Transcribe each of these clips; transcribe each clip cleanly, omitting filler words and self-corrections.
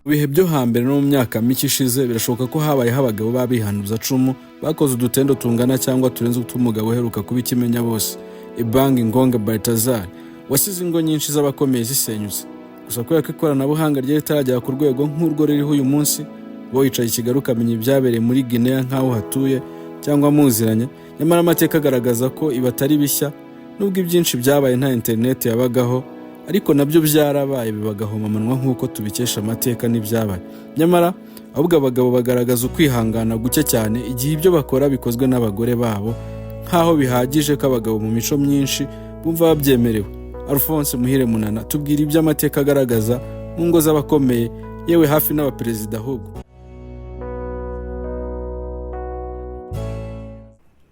bihe byo hambere no mu myaka mike ishize birashoboka ko habayeho abagabo babihanuza cumu bakoze udutendo tungana cyangwa turenze utw'umugabo uheruka kuba ikimenya bose Ibangi Ngonga Baltazar wasize ingo nyinshi z'abakomeye zisenyutse. Gusa kubera ko ikoranabuhanga ryari ritaragera ku rwego nk'urwo ririho uyu munsi, bo yicaye Kigali ukamenya ibyabereye muri Guinea nk'aho hatuye cyangwa muziranye, nyamara amateka agaragaza ko ibatari bishya nubwo ibyinshi byabaye nta internet yabagaho, ariko nabyo byarabaye bibagahoma amanwa nk'uko tubikesha amateka n'ibyabaye. Nyamara ahubwo abagabo bagaragaza ukwihangana guke cyane igihe ibyo bakora bikozwe n'abagore babo, nkaho bihagije ko abagabo mu mico myinshi bumva babyemerewe. Alphonse Muhire Munana tubwira ibyo amateka agaragaza mu ngo z'abakomeye yewe hafi n'abaperezida ahubwo.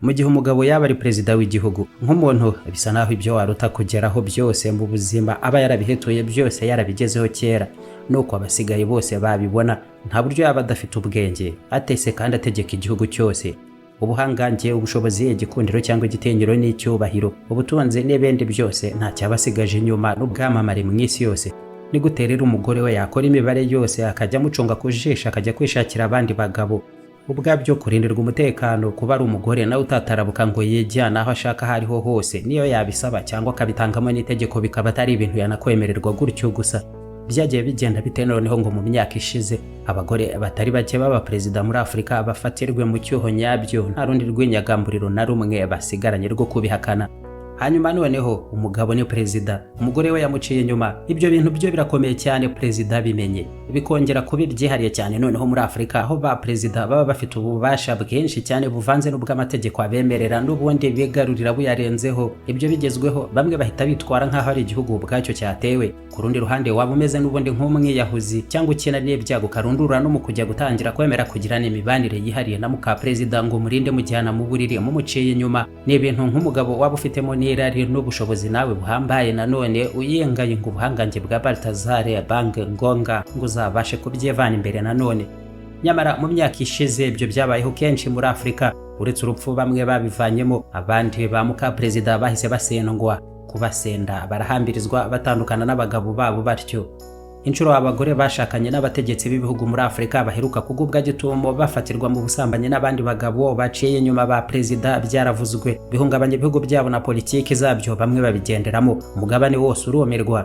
Mu gihe umugabo yaba ari perezida w'igihugu, nk'umuntu bisa naho ibyo waruta kugeraho byose mu buzima aba yarabihetuye byose yarabigezeho kera, nuko abasigaye bose babibona nta buryo yaba adafite ubwenge, atese kandi ategeka igihugu cyose. Ubuhangange, ubushobozi, igikundiro cyangwa igitinyiro n'icyubahiro, ubutunzi n'ibindi byose nta cyabasigaje inyuma n'ubwamamare mu isi yose. Ni gute rero umugore we yakora imibare yose akajya amucunga ku jisho akajya kwishakira abandi bagabo? Ubwabyo kurindirwa umutekano kuba ari umugore nawe utatarabuka ngo yejyana aho ashaka hariho hose, niyo yabisaba cyangwa akabitangamo n'itegeko bikaba atari ibintu yanakwemererwa gutyo gusa. Byagiye bigenda bite noneho ngo mu myaka ishize abagore batari bake baba perezida muri Afurika bafatirwe mu cyuho nyabyo, nta rundi rw'inyagamburiro na rumwe basigaranye rwo kubihakana. Hanyuma noneho umugabo ni perezida, umugore we yamuciye inyuma. Ibyo bintu byo birakomeye cyane perezida bimenye, bikongera kuba byihariye cyane noneho muri Afurika aho ba perezida baba bafite ububasha bwinshi cyane buvanze n'ubw'amategeko abemerera n'ubundi bigarurira buyarenzeho. Ibyo bigezweho bamwe bahita bitwara nk'aho ari igihugu ubwacyo cyatewe. Ku rundi ruhande waba umeze n'ubundi nk'umwiyahuzi cyangwa ukina n'ibyago karundura no mu kujya gutangira kwemera kugirana imibanire yihariye na muka perezida ngo murinde mujyana mu buriri mumuciye inyuma. Ni ibintu nk'umugabo waba ufitemo n'irari n'ubushobozi nawe buhambaye nanone uyengaye ngo ubuhangange bwa Baltazar Ibangi Ngonga ngo uzabashe kubyevana imbere nanone. Nyamara mu myaka ishize ibyo byabayeho kenshi muri Afurika, uretse urupfu bamwe babivanyemo, abandi ba muka perezida bahise basendwa. Kubasenda barahambirizwa batandukana n'abagabo babo batyo. Inshuro abagore bashakanye n'abategetsi b'ibihugu muri Afurika baheruka kugubwa gitumo bafatirwa mu busambanyi n'abandi bagabo baciye inyuma ba perezida byaravuzwe, bihungabanya ibihugu byabo na politiki zabyo, bamwe babigenderamo, umugabane wose urumirwa.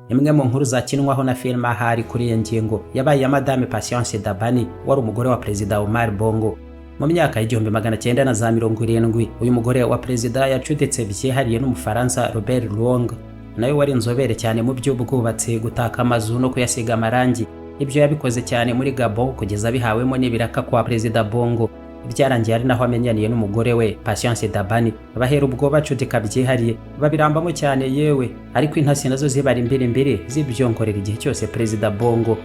Imwe mu nkuru zakinwaho na filime ahari kuri iyi ngingo yabaye ya Madame Patience Dabani, wari umugore wa perezida Omar Bongo. Mu myaka y'1970 uyu mugore wa perezida yacuditse byihariye n'umufaransa Robert Luong, nawe wari inzobere cyane mu by'ubwubatsi, gutaka amazu no kuyasiga amarangi. Ibyo yabikoze cyane muri Gabon kugeza bihawemo n'ibiraka kwa perezida Bongo. Byarangiye ari naho amenyaniye n'umugore we Patience Dabani, bahera ubwo bacudika byihariye, babirambamo cyane yewe, ariko intasi nazo zibara imbere zibyonkorera igihe cyose perezida Bongo.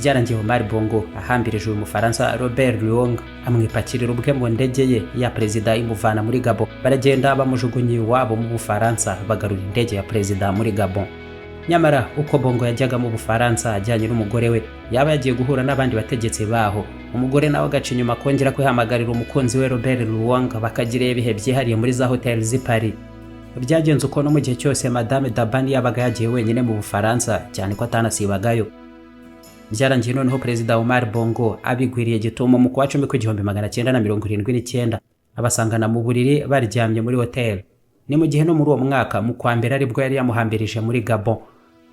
Byarangiye Omar Bongo ahambirije uyu mufaransa Robert Luong, amwipakirira ubwe mu ndege ye ya perezida imuvana muri Gabon. Baragenda bamujugunye iwabo mu Bufaransa, bagarura indege ya perezida muri Gabon. Nyamara uko Bongo yajyaga mu Bufaransa ajyanye n'umugore we, yaba yagiye guhura n'abandi bategetsi baho, umugore nawe agaca inyuma kongera kwihamagarira umukunzi we Robert Luong bakagira ibihe byihariye muri za hoteli z'i Paris. Byagenze uko no mu gihe cyose Madame Dabani yabaga yagiye wenyine mu Bufaransa, cyane ko atanasibagayo. Byarangiye noneho perezida Omar Bongo abigwiriye gitumo mu kwa 1979 abasangana mu buriri baryamye muri hotel. Ni mu gihe no muri uwo mwaka mu kwa mbere aribwo yari yamuhambirije muri Gabon.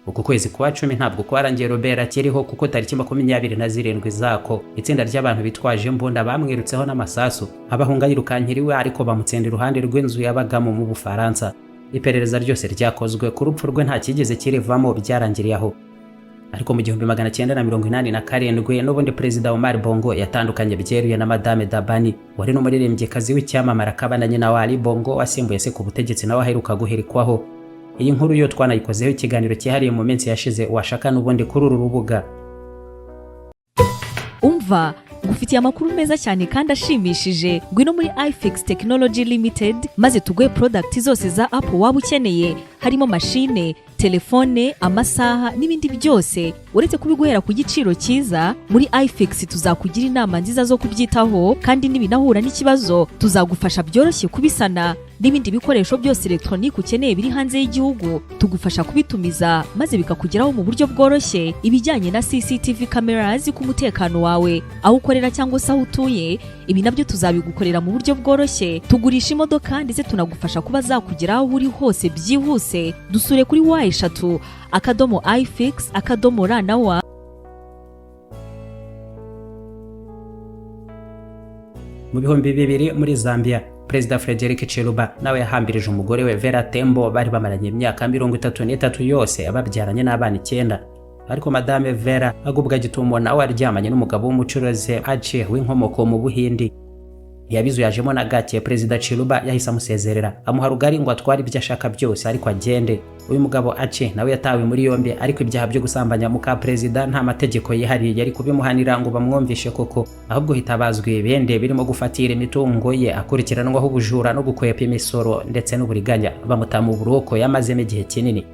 Uku kwezi kwa 10 ntabwo kwarangiye Robert akiriho, kuko tariki 27 zako itsinda ry'abantu bitwaje imbunda bamwirutseho n'amasasu, abahunga yirukankiriwe ariko bamutsenda iruhande rw'inzu yabagamo mu Bufaransa. Iperereza ryose ryakozwe ku rupfu rwe nta kigeze kirivamo, byarangiriye aho. Ariko mu 1987 n'ubundi perezida Omar Bongo yatandukanye byeruye na Madame Dabani, wari n'umuririmbyikazi w'icyamamara kabana nyina wa Ali Bongo wasimbuye se ku butegetsi nawe aheruka guhirikwaho. Iyi nkuru yo twanayikozeho ikiganiro cyihariye mu minsi yashize, washaka n'ubundi kuri uru rubuga. Umva gufitiye amakuru meza cyane kandi ashimishije, ngwino muri iFix Technology Limited maze tuguhe product zose za Apple waba ukeneye, harimo machine, telefone, amasaha n'ibindi byose. Uretse kubiguhera ku giciro cyiza, muri iFix tuzakugira inama nziza zo kubyitaho, kandi nibinahura n'ikibazo tuzagufasha byoroshye kubisana. n'ibindi bikoresho byose electronique ukeneye biri hanze y'igihugu tugufasha kubitumiza maze bikakugeraho mu buryo bworoshye. Ibijyanye na CCTV cameras ku mutekano wawe aho ukorera cyangwa se aho utuye, ibi nabyo tuzabigukorera mu buryo bworoshye. Tugurisha imodoka ndetse tunagufasha kuba zakugeraho uri hose byihuse. Dusure kuri wa@ifix.rw. Mu bihumbi bibiri muri Zambia, Perezida Frederick Chiluba nawe yahambirije umugore we Vera Tembo bari bamaranye imyaka 33 yose ababyaranye n'abana 9. Ariko Madame Vera agubwa gitumo nawe aryamanye n'umugabo w'umucuruzi Aceh w'inkomoko mu Buhindi. Yabizuyajemo na gake Perezida Chiluba yahise amusezerera amuha rugari ngo atware ibyo ashaka byose ariko agende. Uyu mugabo Aceh nawe yatawe muri yombi, ariko ibyaha byo gusambanya muka perezida nta mategeko yihariye yari kubimuhanira ngo bamwumvishe koko, ahubwo hitabazwe bende birimo gufatira imitungo ye, akurikiranwaho ubujura no gukwepa imisoro ndetse n'uburiganya, bamuta mu buroko yamazemo igihe kinini.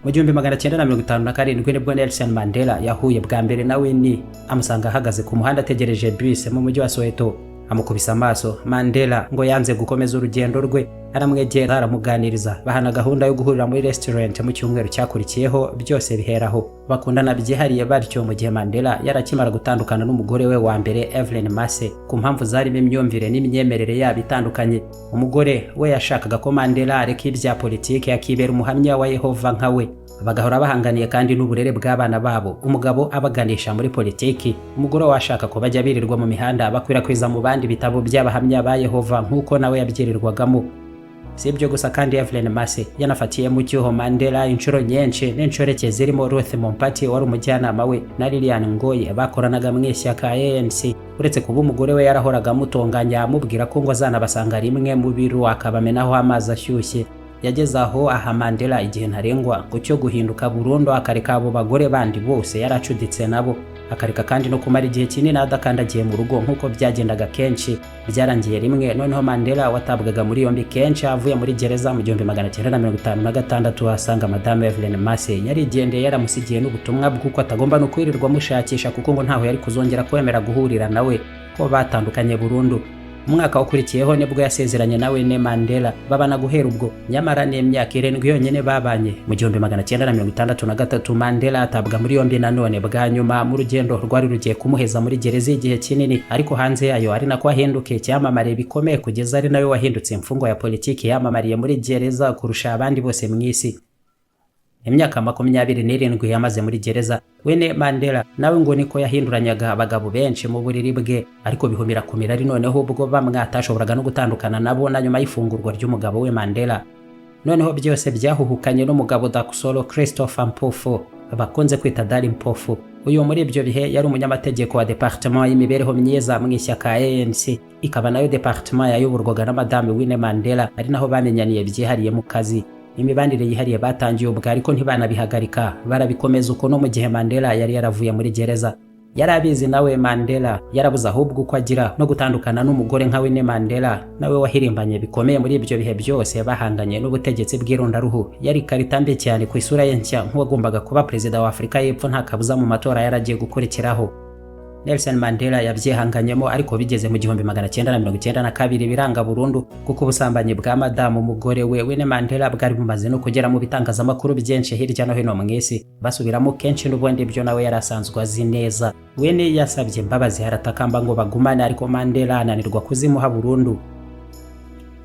Mu 1957 nibwo Nelson Mandela yahuye bwa mbere na Winnie, amusanga ahagaze ku muhanda ategereje bus mu mujyi wa Soweto. Amukubisa amaso, Mandela ngo yanze gukomeza urugendo rwe, aramwegera aramuganiriza, bahana gahunda yo guhurira muri restaurant mu cyumweru cyakurikiyeho, byose biheraho. Bakundana byihariye batyo mu gihe Mandela yarakimara gutandukana n'umugore we wa mbere Evelyn Mase ku mpamvu zarimo imyumvire n'imyemerere yabo itandukanye. Umugore we yashakaga ko Mandela areka ibya politiki akibera umuhamya wa Yehova nka we. Bagahora bahanganiye kandi n'uburere bw'abana babo. Umugabo abaganisha muri politiki, umugore washaka ko bajya birirwa mu mihanda bakwirakwiza mu bandi bitabo by'abahamya ba Yehova nk'uko nawe yabyirirwagamo. Si ibyo gusa kandi Evelyn Mase yanafatiye mu cyuho Mandela inshuro nyinshi n'inshoreke zirimo Ruth Mompati wari umujyanama we na Lilian Ngoyi bakoranaga mu ishyaka ANC. Uretse kuba umugore we yarahoraga amutonganya amubwira ko ngo azanabasanga rimwe mu biro akabamenaho amazi ashyushye. Yageze aho aha Mandela igihe ntarengwa ngo cyo guhinduka burundu akareka abo bagore bandi bose yaracuditse nabo, akareka kandi no kumara igihe kinini adakandagiye mu rugo nk'uko byagendaga kenshi. Byarangiye rimwe noneho Mandela watabwaga muri yombi kenshi avuye muri gereza mu 1956 asanga Madame Evelyn Mase yarigendeye yaramusigiye n'ubutumwa bw'uko atagomba no kwirirwa mushakisha kuko ngo ntaho yari kuzongera kwemera guhurira nawe, ko batandukanye burundu. Umwaka ukurikiyeho nibwo yasezeranye nawe ne Mandela babana guhera ubwo, nyamara n'imyaka 7 yonyene babanye. Mu 1963 Mandela atabwa muri yombi nanone bwa nyuma mu rugendo rwari rugiye kumuheza muri gereza igihe kinini, ariko hanze yayo ari nako ahinduke cyamamare bikomeye kugeza ari nawe wahindutse imfungwa ya politiki yamamariye muri gereza kurusha abandi bose mu isi. Imyaka 27 yamaze muri gereza, Winnie Mandela nawe ngo niko yahinduranyaga abagabo benshi mu buriri bwe, ariko bihumira kumira ari noneho ubwo bamwe atashoboraga no gutandukana nabo na nyuma y'ifungurwa ry'umugabo we Mandela. Noneho byose byahuhukanye n'umugabo Dakusolo Christopher Mpofu bakunze kwita Dali Mpofu. Uyu muri ibyo bihe yari umunyamategeko wa Departement y'imibereho myiza mu ishyaka ANC, ikaba nayo departement yayoborwaga na Madame Winnie Mandela, ari naho bamenyaniye byihariye mu kazi. Imibanire yihariye batangiye ubwo ariko ntibanabihagarika, barabikomeza uko no mu gihe Mandela yari yaravuye muri gereza. Yarabizi nawe Mandela yarabuze ahubwo uko agira no gutandukana n'umugore nka Winnie Mandela nawe wahirimbanye bikomeye muri ibyo bihe byose bahanganye n'ubutegetsi bw'irundaruhu. Yari karita mbi cyane ku isura ye nshya nk'uwagombaga kuba perezida wa Afurika y'Epfo nta kabuza mu matora yaragiye gukurikiraho. Nelson Mandela yabyihanganyemo, ariko bigeze mu 1992 biranga burundu kuko ubusambanyi bwa Madamu umugore we Winnie Mandela bwari bumaze no kugera mu bitangazamakuru byinshi hirya no hino mu isi, basubiramo kenshi n'ubundi ibyo nawe yarasanzwe azi neza. Winnie yasabye imbabazi haratakamba ngo bagumane, ariko Mandela ananirwa kuzimuha burundu.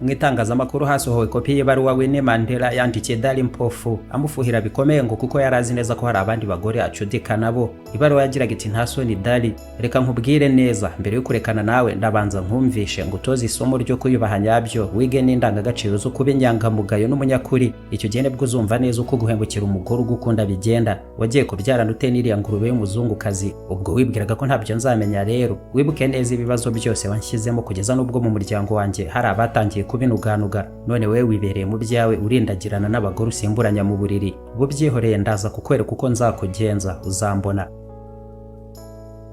Mu itangazamakuru hasohowe kopi y'ibaruwa Winnie Mandela yandikiye Dali Mpofu amufuhira bikomeye ngo kuko yarazi neza ko hari abandi bagore acudika nabo. Ibaruwa yagiraga iti: nta soni Dali, reka nkubwire neza, mbere yo kurekana nawe ndabanza nkumvishe ngo utoze isomo ryo kuyubaha nyabyo, wige n'indangagaciro zo kuba inyangamugayo n'umunyakuri. Icyo gihe nibwo uzumva neza uko guhembukira umugore ugukunda bigenda. Wagiye kubyarana ute n'iriya ngurube y'umuzungukazi, ubwo wibwiraga ko ntabyo nzamenya. Rero wibuke neza ibibazo byose wanshyizemo kugeza n'ubwo mu muryango wanjye hari abatangiye kubinuganuga, none wewe wibereye mu byawe urindagirana n'abagore usimburanya mu buriri. Bubyihoreye ndaza kukwereka uko nzakugenza, uzambona.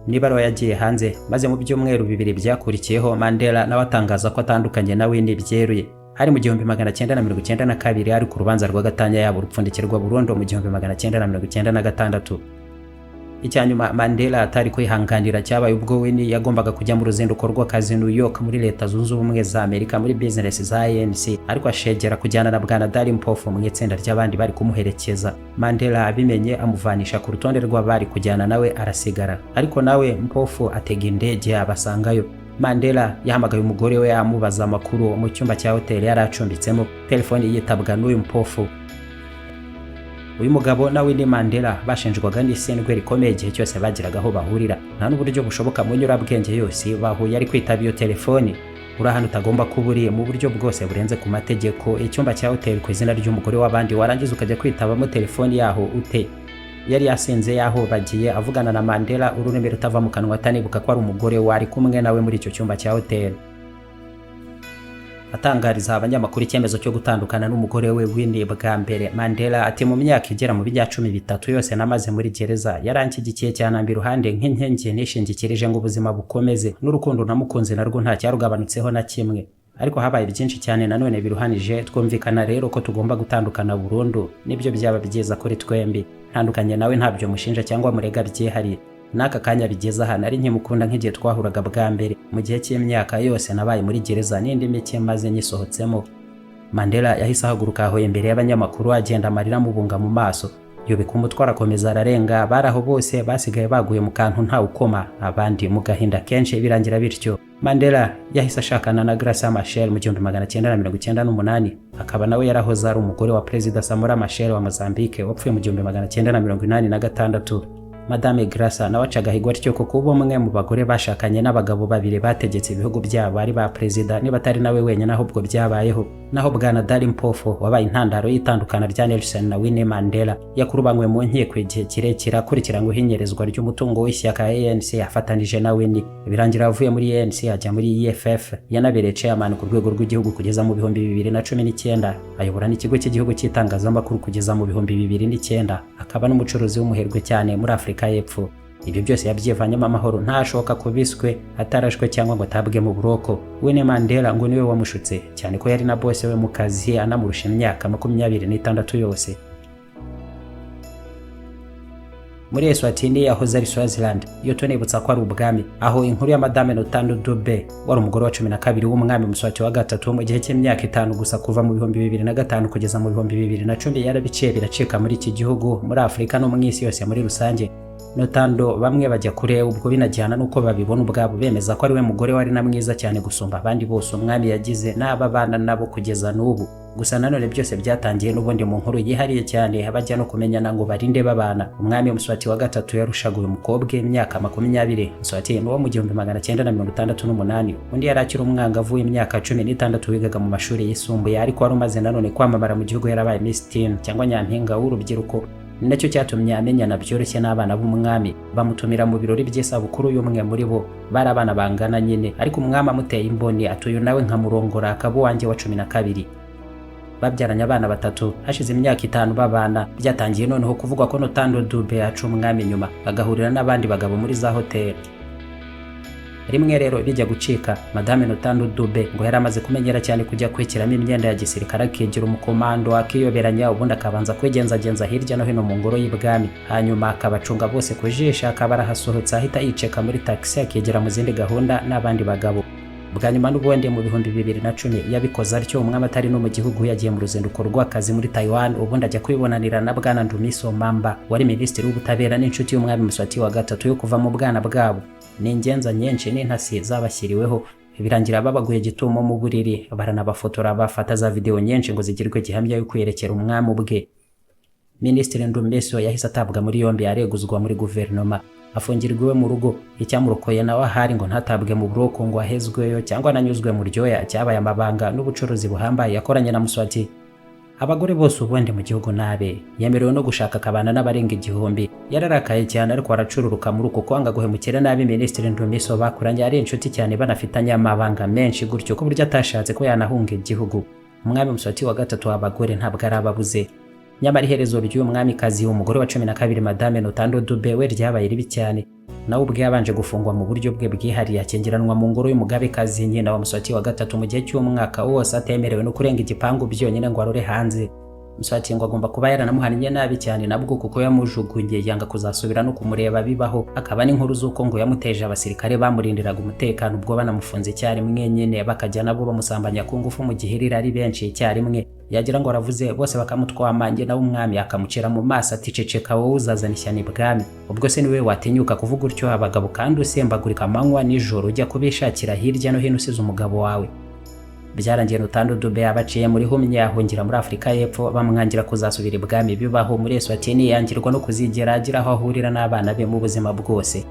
Nibaruwa yagiye hanze, maze mu byumweru 2 byakurikiyeho Mandela nawe atangaza ko atandukanye na Winnie byeruye. Hari mu 1992 ari ku rubanza rwa gatanya yabo rupfundikirwa burundu mu 1996. Icyanyuma Mandela atari kwihanganira cyabaye ubwo Winnie yagombaga kujya mu ruzinduko rw'akazi New York muri Leta Zunze Ubumwe za Amerika muri business za ANC, ariko ashegera kujyana na Bwana Dali Mpofu mu itsinda ry'abandi bari kumuherekeza. Mandela abimenye amuvanisha ku rutonde rw'abari kujyana nawe arasigara, ariko nawe Mpofu atega indege abasangayo. Mandela yahamagaye umugore we amubaza amakuru mu cyumba cya hoteli yari acumbitsemo. Telefoni yitabwa n'uyu Mpofu. Uyu mugabo na Winnie Mandela bashinjwaga n'isindwe rikomeye igihe cyose bagiraga aho bahurira. Nta n'uburyo bushoboka mu nyurabwenge yose bahuye ari kwitaba iyo telefoni. Uri ahantu utagomba kuba uri mu buryo bwose burenze ku mategeko. Icyumba cya hoteli ku izina ry'umugore w'abandi warangiza ukajya kwitabamo telefoni yaho ute? Yari yasinze yaho bagiye avugana na Mandela, ururimi rutava mu kanwa atanibuka ko ari umugore wari kumwe nawe muri icyo cyumba cya hoteli. Atangariza abanyamakuru icyemezo cyo gutandukana n'umugore we Winnie bwa mbere, Mandela ati mu myaka igera mu bijya 13 yose namaze muri gereza yaranshyigikiye cyane ambi ruhande nk'inkengi nishingikirije ngo ubuzima bukomeze, n'urukundo namukunze narwo nta cyarugabanutseho na kimwe. Ariko habaye byinshi cyane nanone biruhanije, twumvikana rero ko tugomba gutandukana burundu, nibyo byaba byiza kuri twembi. Ntandukanye nawe ntabyo mushinja cyangwa murega byihariye. N'aka kanya bigeze aha nari nkimukunda nk'igihe twahuraga bwa mbere. Mu gihe cy'imyaka yose nabaye muri gereza n'indi mike maze nyisohotsemo. Mandela yahise ahaguruka aho imbere y'abanyamakuru agenda amarira mubunga mu maso. Yubika umutwe arakomeza ararenga, baraho bose basigaye baguye mu kantu nta ukoma, abandi mu gahinda kenshi birangira bityo. Mandela yahise ashakana na Graça Machel mu 1998, akaba nawe yarahoze ari umugore wa Perezida Samora Machel wa Mozambique wapfuye mu 1986. Madame Graça nawe acaga higwa cyo kuba umwe mu bagore bashakanye n'abagabo babiri bategetse ibihugu byabo ari ba perezida, niba atari nawe wenyine ahubwo byabayeho. Naho Bwana Dali Mpofu wabaye intandaro y'itandukana rya Nelson na Winnie Mandela yakurubanywe mu nkiko igihe kirekire akurikiranyweho inyerezwa ry'umutungo w'ishyaka ANC afatanije na Winnie. Birangira avuye muri ANC ajya muri EFF, yanabereye chairman ku rwego rw'igihugu kugeza mu 2019, ayobora n'ikigo cy'igihugu cy'itangazamakuru kugeza mu 2009, akaba n'umucuruzi w'umuherwe cyane muri Afrika y'Epfo. Ibyo byose yabyivanyemo amahoro, ntashoka kubiswe, atarashwe cyangwa ngo atabwe mu buroko. Winnie Mandela ngo niwe wamushutse cyane ko yari na boss we mu kazi anamurusha imyaka 26 yose. Muri Eswatini yahoze ari Swaziland, iyo tunibutsa ko ari ubwami, aho inkuru ya Madame Notando Dube wari umugore wa 12 w'umwami Mswati wa gatatu mu gihe cy'imyaka 5 gusa kuva mu 2005 kugeza mu 2010 yarabiciye biracika muri iki gihugu, muri Afrika no mu isi yose muri rusange. Notando bamwe bajya kure ubwo binajyana nuko babibona ubwabo, bemeza ko ari we mugore wari na mwiza cyane gusumba abandi bose umwami yagize n'aba bana nabo kugeza n'ubu. Gusa nanone byose byatangiye n'ubundi mu nkuru yihariye cyane abajya no kumenyana ngo barinde babana. Umwami Mswati wa gatatu yarushaga uyu mukobwa imyaka 20. Mswati ni wo mu 1968, undi yari akiri umwangavu w'imyaka 16 wigaga mu mashuri yisumbuye, ariko wari umaze nanone kwamamara mu gihugu, yarabaye Miss Teen cyangwa nyampinga w'urubyiruko. Nicyo cyatumye amenyana byoroshye n'abana b'umwami, bamutumira mu birori by'isabukuru y'umwe muri bo. Bari abana bangana nyine, ariko umwami amuteye imboni atuye nawe nka murongora akaba wanjye wa 12. Babyaranye abana 3, hashize imyaka 5 babana. Byatangiye noneho kuvugwa ko Notando Dube aca umwami nyuma agahurira n'abandi bagabo muri za hoteli. Rimwe rero bijya gucika, Madame Notando Dube ngo yari amaze kumenyera cyane kujya kwekiramo imyenda ya gisirikare akigira umukomando, akiyoberanya ubundi akabanza kwigenzagenza hirya no hino mu ngoro y'ibwami, hanyuma akabacunga bose kujisha, akaba arahasohotse ahita yiceka muri taxi akigera mu zindi gahunda n'abandi bagabo. Bwa nyuma n'ubundi mu 2010 yabikoze atyo. Umwami atari no mu gihugu, yagiye mu ruzinduko rw'akazi muri Taiwan, ubundi ajya kwibonanira na Bwana Ndumiso Mamba wari minisitiri w'ubutabera n'inshuti y'umwami Mswati wa gatatu yo kuva mu bwana bwabo. N'ingenza nyinshi n'intasi zabashyiriweho, birangira babaguye gitumo mu buriri, baranabafotora bafata za video nyinshi ngo zigirwe gihamya yo kwerekera umwami ubwe. Minisitiri Ndumiso yahise atabwa muri yombi, areguzwa muri guverinoma, afungirwa mu rugo. Icyamurokoye nawe ahari ngo ntatabwe mu buroko ngo ahezweyo cyangwa ananyuzwe mu ryoya, cyabaye amabanga n'ubucuruzi buhambaye yakoranye na Mswati. Abagore bose ubundi mu gihugu nabe yemerewe no gushaka akabana n'abarenga 1000. Yararakaye cyane ariko aracururuka muri uko kwanga guhemukira nabi Minisitiri Ndumiso bakuranye ari inshuti cyane, banafitanye amabanga menshi gutyo ko buryo atashatse ko yanahunga igihugu. Umwami Mswati wa gatatu w'abagore ntabwo arababuze. Nyamara iherezo ry'uyu mwamikazi umugore wa 12 Madame Notando Dube we ryabaye ribi cyane. Nawe ubwe yabanje gufungwa mu buryo bwe bwihariye, akengeranwa mu ngoro y'umugabekazi nyina wa Mswati wa gatatu mu gihe cy'umwaka wose atemerewe no kurenga igipangu byonyine ngo arore hanze. Mswati ngo agomba kuba yaranamuhannye nabi cyane nabwo kuko yamujugunye yanga kuzasubira no kumureba bibaho, akaba n'inkuru z'uko ngo yamuteje abasirikare bamurindiraga umutekano ubwo banamufunze icyarimwe nyine bakajya nabo bamusambanya ku ngufu mu gihe riri ari benshi icyarimwe. Yagira ngo aravuze bose bakamutwamange nawe umwami akamucira mu maso ati ceceka wowe uzazana ishyano ibwami. Ubwo se niwe watinyuka kuvuga utyo abagabo kandi usembagurika amanywa nijoro ujya kubishakira hirya no hino usize umugabo wawe? Byarangiye Ntando Dube yabaciye muri humye ahungira muri Afurika y'Epfo bamwangira kuzasubira ibwami bibaho muri Eswatini, yangirwa no kuzigera agira aho ahurira n'abana be mu buzima bwose.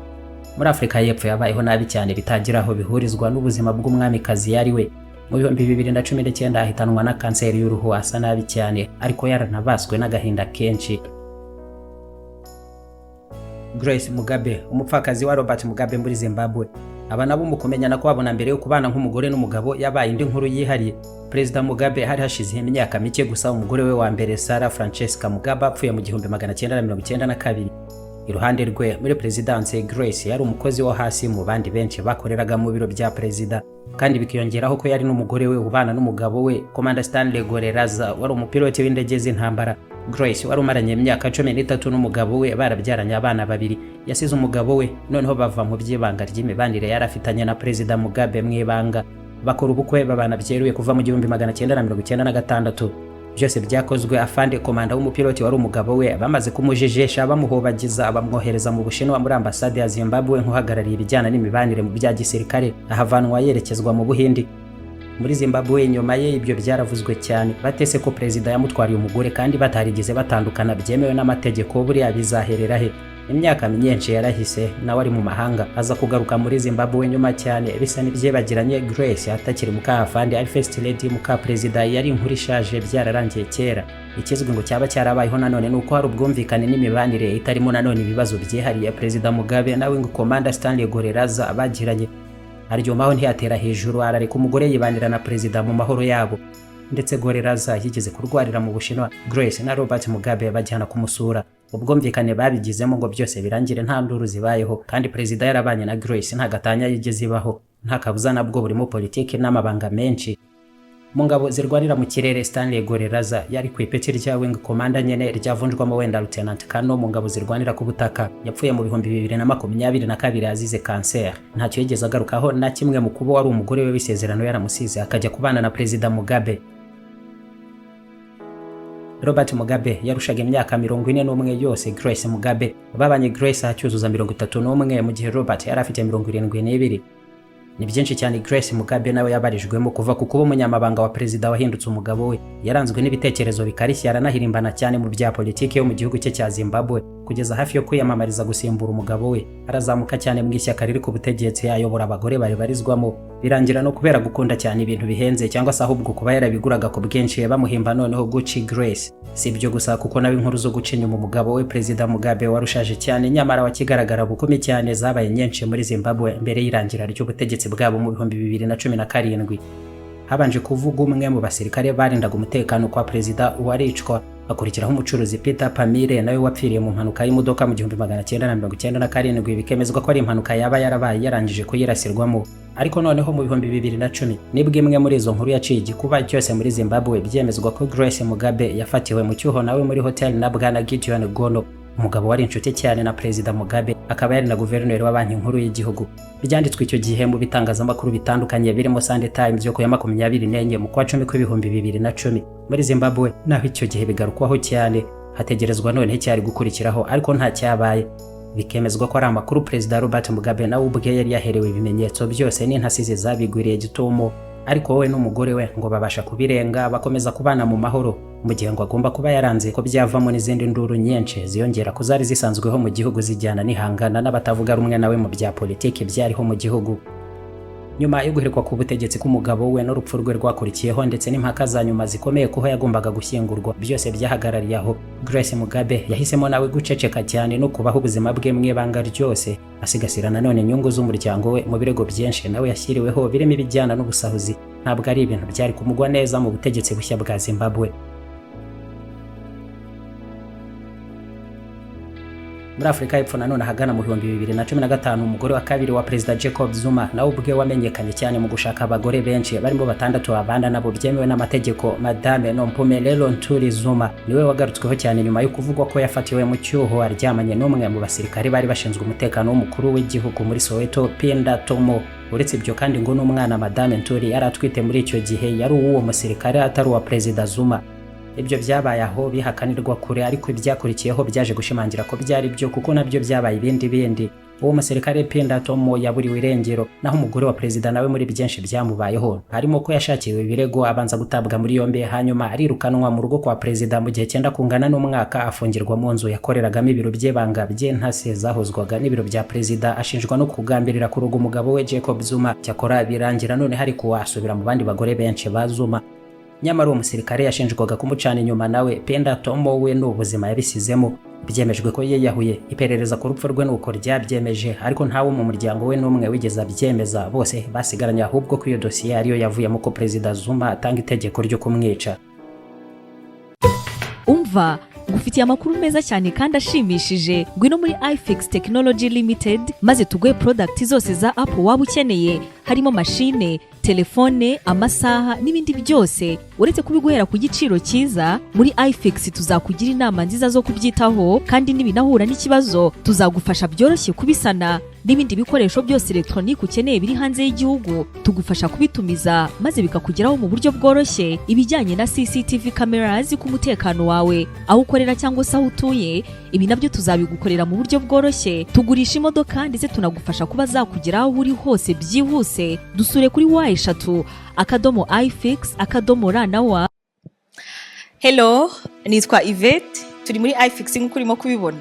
Muri Afurika y'Epfo yabayeho nabi cyane bitagira aho bihurizwa n'ubuzima bw'umwamikazi yari we. Mu 2019 ahitanwa na kanseri y'uruhu asa nabi cyane ariko yaranabaswe n'agahinda kenshi. Grace Mugabe, umupfakazi wa Robert Mugabe muri Zimbabwe. Aba nabo mu kumenyana kwabona mbere yo kubana nk'umugore n'umugabo yabaye indi nkuru yihariye. Perezida Mugabe hari hashize imyaka mike gusa umugore we wa mbere Sarah Francesca Mugabe apfuye mu 1992. Iruhande rwe muri Presidence Grace yari umukozi wo hasi mu bandi benshi bakoreraga mu biro bya perezida, kandi bikiyongeraho ko yari n'umugore we ubana n'umugabo we Commander Stanley Goreraza wari umupiloti w'indege z'intambara. Grace wari umaranye imyaka 13 n'umugabo we barabyaranye abana babiri. Yasize umugabo we noneho bava mu byibanga ry'imibanire yarafitanye na Perezida Mugabe mwibanga, bakora ubukwe babana byeruye kuva mu 1996. Byose byakozwe afande komanda w'umupiloti wari umugabo we bamaze kumujejesha bamuhobagiza bamwohereza mu Bushinwa muri ambasade ya Zimbabwe nk'uhagarariye ibijyana n'imibanire mu bya gisirikare, ahavanwa yerekezwa mu Buhindi. Muri Zimbabwe nyuma ye ibyo byaravuzwe cyane, batese ko perezida yamutwariye umugore kandi batarigeze batandukana byemewe n'amategeko. Buriya bizaherera he? Imyaka myinshi yarahise nawe ari mu mahanga, aza kugaruka muri Zimbabwe nyuma cyane bisa n'ibyebagiranye. Grace atakiri mukafandi ari first lady muka perezida yari inkuru ishaje byararangiye kera. Ikizwi ngo cyaba cyarabayeho nanone nuko hari ubwumvikane n'imibanire itarimo nanone ibibazo byihariye Perezida Mugabe nawe ngo Commander Stanley Goreraza bagiranye. Aryomaho ntiyatera hejuru arareka umugore yibanira na perezida mu mahoro yabo, ndetse Goreraza yigeze kurwarira mu Bushinwa. Grace na Robert Mugabe bajyana kumusura, ubwumvikane babigizemo ngo byose birangire nta nduru zibayeho, kandi perezida yarabanye na Grace nta gatanya yigeze ibaho, nta kabuza nabwo burimo politiki n'amabanga menshi. Mu ngabo zirwanira mu kirere Stanley Goreraza yari ku ipeti rya Wing Commander nyene ryavunjwamo wenda Lieutenant Kano mu ngabo zirwanira ku butaka. Yapfuye mu 2022 azize cancer. Ntacyo yigeze agarukaho na kimwe mu kubo wari umugore we w'isezerano yaramusize akajya kubana na Perezida Mugabe. Robert Mugabe yarushaga imyaka 41 yose Grace Mugabe. Babanye Grace acyuzuza 31 mu gihe Robert yari afite 72. Ni byinshi cyane Grace Mugabe nawe yabarijwemo kuva ku kuba umunyamabanga wa perezida wahindutse umugabo we. Yaranzwe n'ibitekerezo bikarishya aranahirimbana cyane mu bya politiki yo mu gihugu cye cya Zimbabwe, kugeza hafi yo kwiyamamariza gusimbura umugabo we. Arazamuka cyane mu ishyaka riri ku butegetsi ayobora abagore bari barizwamo, birangira no kubera gukunda cyane ibintu bihenze cyangwa se ahubwo kuba yarabiguraga ku bwinshi bamuhimba noneho Gucci Grace. Si ibyo gusa kuko nawe inkuru zo guca inyuma umugabo we Perezida Mugabe warushaje cyane nyamara wakigaragara bukumi cyane zabaye nyinshi muri Zimbabwe mbere y'irangira ry'ubutegetsi bwabo mu 2017. Habanje kuvuga umwe mu basirikare barindaga umutekano kwa perezida waricwa, akurikiraho umucuruzi Peter Pamire nawe wapfiriye mu mpanuka y'imodoka mu 1997, bikemezwa ko ari impanuka yaba yarabaye yarangije kuyirasirwamo. Ariko noneho mu 2010 nibwo imwe muri izo nkuru yaciye igikuba cyose muri Zimbabwe, byemezwa ko Grace Mugabe yafatiwe mu cyuho nawe muri hotel na Bwana Gideon Gono, umugabo wari inshuti cyane na Perezida Mugabe, akaba yari na guverineri wa banki nkuru y'igihugu. Byanditswe icyo gihe mu bitangazamakuru bitandukanye birimo Sunday Times yo ku ya 24 mu kwa 10 2010 muri Zimbabwe. Naho icyo gihe bigarukwaho cyane, hategerezwa none cyari gukurikiraho ariko nta cyabaye. Bikemezwa ko ari amakuru Perezida Robert Mugabe nawe ubwe yari yaherewe ibimenyetso byose n'intasize zabigwiriye gitumo, ariko wowe n'umugore we ngo babasha kubirenga bakomeza kubana mu mahoro, mu gihe ngo agomba kuba yaranze ko byavamo n'izindi nduru nyinshi ziyongera ko zari zisanzweho mu gihugu zijyana n'ihangana n'abatavuga rumwe nawe mu bya politiki byariho mu gihugu. Nyuma yo guherekwa ku butegetsi k'umugabo we n'urupfu rwe rwakurikiyeho ndetse n'impaka za nyuma zikomeye kuho yagombaga gushyingurwa, byose byahagarariye aho. Grace Mugabe yahisemo nawe guceceka cyane no kubaho ubuzima bwe mw'ibanga ryose, asigasira nanone inyungu z'umuryango we mu birego byinshi nawe yashyiriweho birimo ibijyana n'ubusahuzi. Ntabwo ari ibintu byari kumugwa neza mu butegetsi bushya bwa Zimbabwe. Muri Afurika y'Epfo nanone ahagana mu 2015 umugore wa kabiri wa Perezida Jacob Zuma nawe ubwe wamenyekanye cyane mu gushaka abagore benshi barimo 6 abana nabo byemewe n'amategeko, Madame Nompumelelo Ntuli Zuma niwe wagarutsweho cyane nyuma yo kuvugwa ko yafatiwe mu cyuho aryamanye n'umwe mu basirikare bari bashinzwe umutekano w'umukuru w'igihugu muri Soweto, Pinda Tomo. Uretse ibyo kandi ngo n'umwana Madame Ntuli yari atwite muri icyo gihe yari uwo musirikare atari uwa Perezida Zuma. Ibyo byabaye aho bihakanirwa kure, ariko ibyakurikiyeho byaje gushimangira ko byari byo kuko nabyo byabaye ibindi. Uwo musirikare Pinda Tomo yaburiwe irengero, naho umugore wa Perezida nawe muri byinshi byamubayeho harimo ko yashakiwe ibirego abanza gutabwa muri yombi, hanyuma arirukanwa mu rugo kwa Perezida mu gihe cyenda kungana n'umwaka, afungirwa mu nzu yakoreragamo ibiro by'ibanga by'intasi zahozwaga n'ibiro bya Perezida, ashinjwa no kugambirira kuruga umugabo we Jacob Zuma. Cyakora birangira none hari kuwasubira mu bandi bagore benshi ba Zuma. Nyamara uwo musirikare yashinjwaga kumucana inyuma nawe Pinda Tomo we n'ubuzima yabisizemo. Byemejwe ko yiyahuye, iperereza ku rupfu rwe nuko ryabyemeje, ariko ntawe mu muryango we n'umwe wigeze abyemeza, bose basigaranye ahubwo ko iyo dosiye ariyo yavuyemo ko Perezida Zuma atanga itegeko ryo kumwica. Umva ngufitiye amakuru meza cyane kandi ashimishije. Ngwino muri iFix Technology Limited maze tuguhe product zose za Apple waba ukeneye, harimo mashine, telefone, amasaha n'ibindi byose. Uretse kubiguhera ku giciro cyiza, muri iFix tuzakugira inama nziza zo kubyitaho, kandi nibinahura n'ikibazo tuzagufasha byoroshye kubisana. N'ibindi bikoresho byose electronique ukeneye biri hanze y'igihugu tugufasha kubitumiza maze bikakugeraho mu buryo bworoshye. Ibijyanye na CCTV cameras ku mutekano wawe, aho ukorera cyangwa se aho utuye, ibi nabyo tuzabigukorera mu buryo bworoshye. Tugurisha imodoka ndetse tunagufasha kuba zakugeraho uri hose byihuse. Dusure kuri wa_ifix_ra. Hello, nitwa Yvette, turi muri iFix nk'uko urimo kubibona.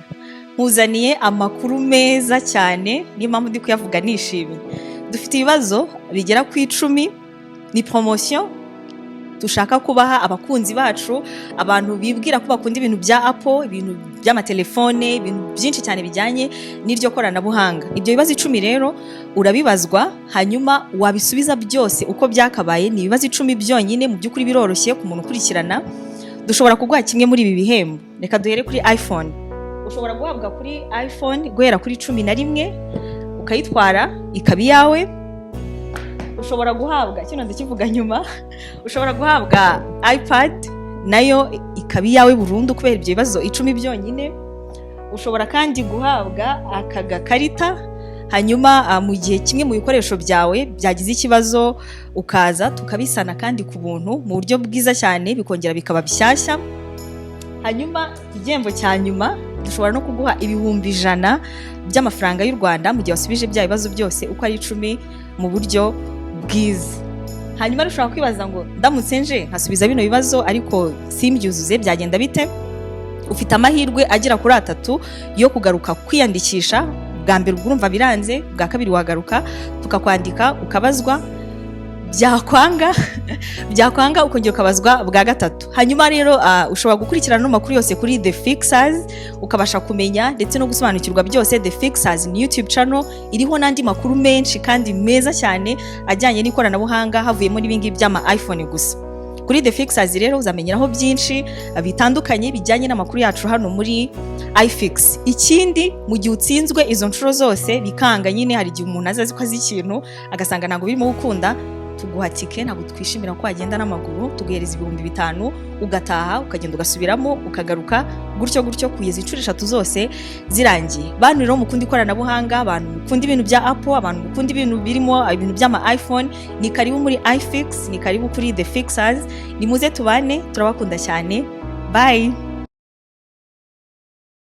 Nkuzaniye amakuru meza cyane, niyo mpamvu ndi kuyavuga nishimye. Dufite ibibazo bigera ku 10, ni promotion dushaka kubaha abakunzi bacu, abantu bibwira ko bakunda ibintu bya Apple, ibintu by'amatelefone, ibintu byinshi cyane bijyanye n'iryo koranabuhanga. Ibyo bibazo 10 rero urabibazwa, hanyuma wabisubiza byose uko byakabaye. Ni ibibazo 10 byonyine, mu by'ukuri biroroshye ku muntu ukurikirana. Dushobora kuguha kimwe muri ibi bihembo. Reka duhere kuri iPhone. Ushobora guhabwa kuri iPhone guhera kuri 11 ukayitwara ikaba iyawe. Ushobora guhabwa kino ndakivuga nyuma. Ushobora guhabwa iPad nayo ikaba iyawe burundu kubera ibyo bibazo 10 byonyine. Ushobora kandi guhabwa akagakarita, hanyuma mu gihe kimwe mu bikoresho byawe byagize ikibazo ukaza tukabisana kandi ku buntu mu buryo bwiza cyane, bikongera bikaba bishyashya. Hanyuma igihembo cya nyuma dushobora no kuguha ibihumbi 100 by'amafaranga y'u Rwanda mu gihe wasubije bya bibazo byose uko ari 10 mu buryo bwiza. Hanyuma rushobora kwibaza ngo ndamutse nje nkasubiza bino bibazo ariko simbyuzuze byagenda bite? Ufite amahirwe agera kuri 3 yo kugaruka kwiyandikisha. Bwa mbere urumva biranze, bwa kabiri wagaruka tukakwandika ukabazwa, byakwanga ukongera ukabazwa bwa gatatu. Hanyuma rero ushobora gukurikirana no makuru yose kuri The Fixers ukabasha kumenya ndetse no gusobanukirwa byose. The Fixers ni YouTube channel iriho nandi makuru menshi kandi meza cyane ajyanye n'ikoranabuhanga, havuyemo n'ibingi by'ama iPhone gusa. Kuri The Fixers rero uzamenyeraho byinshi bitandukanye bijyanye n'amakuru yacu hano muri iFix. Ikindi mu gihe utsinzwe izo nshuro zose bikanga, nyine hari igihe umuntu azazi ko azi ikintu agasanga ntabwo birimo gukunda, tuguha tike, ntabwo twishimira ko wagenda n'amaguru, tuguhereza 5,000 ugataha ukagenda ugasubiramo ukagaruka gutyo kugeza inshuro 3 zose zirangiye. Bantu rero mukunda ikoranabuhanga, abantu mukunda ibintu bya Apple, abantu mukunda ibintu birimo ibintu by'ama iPhone, ni karibu muri iFix, ni karibu kuri The Fixers. Ni muze tubane, turabakunda cyane. Bye.